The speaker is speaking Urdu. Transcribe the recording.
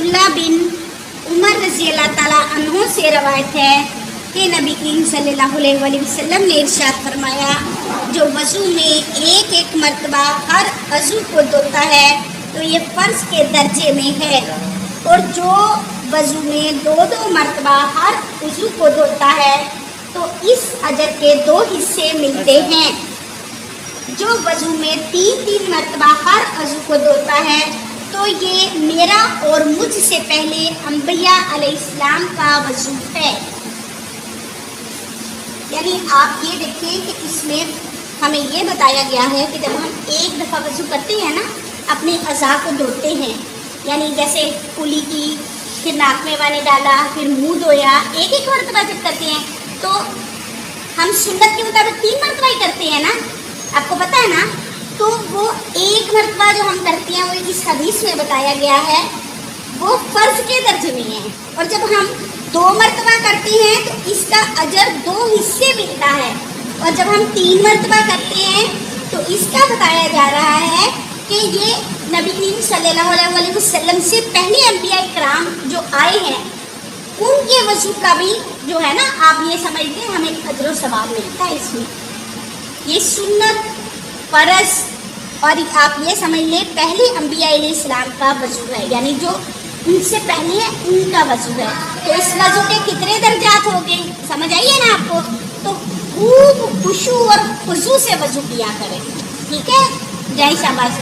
عبداللہ بن عمر رضی اللہ تعالیٰ عنہ سے روایت ہے کہ نبی کریم صلی اللہ علیہ وآلہ وسلم نے ارشاد فرمایا، جو وضو میں ایک ایک مرتبہ ہر عضو کو دھوتا ہے تو یہ فرض کے درجے میں ہے، اور جو وضو میں دو دو مرتبہ ہر عضو کو دھوتا ہے تو اس اجر کے دو حصے ملتے ہیں۔ جو وضو میں تین تین مرتبہ ہر عضو کو دھوتا ہے تو یہ میرا اور مجھ سے پہلے انبیاء علیہ السلام کا وضو ہے۔ یعنی آپ یہ دیکھیں کہ اس میں ہمیں یہ بتایا گیا ہے کہ جب ہم ایک دفعہ وضو کرتے ہیں نا، اپنے اعضاء کو دھوتے ہیں، یعنی جیسے کلی کی، پھر ناک میں پانی ڈالا، پھر منہ دھویا، ایک ایک مرتبہ جب کرتے ہیں تو ہم سنت کے مطابق 3 مرتبہ ہی کرتے ہیں نا، آپ کو پتہ ہے نا۔ تو وہ ایک مرتبہ جو ہم کرتے ہیں وہ اس حدیث میں بتایا گیا ہے وہ فرض کے درجے میں ہے، اور جب ہم 2 مرتبہ کرتے ہیں تو اس کا اجر 2 حصے ملتا ہے، اور جب ہم 3 مرتبہ کرتے ہیں تو اس کا بتایا جا رہا ہے کہ یہ نبی کریم صلی اللہ علیہ وسلم سے پہلے انبیاء کرام جو آئے ہیں ان کے وضو کا بھی جو ہے نا، آپ یہ سمجھتے ہیں ہمیں اجر و ثواب ملتا ہے اس میں۔ یہ سنت، فرض، اور آپ یہ سمجھ لیں پہلے انبیاء علیہ السلام کا وضو ہے، یعنی جو ان سے پہلے ہے ان کا وضو ہے۔ تو اس وضو کے کتنے درجات ہو گئے سمجھ آئیے نا آپ کو؟ تو خوب خشوع اور خضوع سے وضو کیا کریں، ٹھیک ہے؟ جے شاباش۔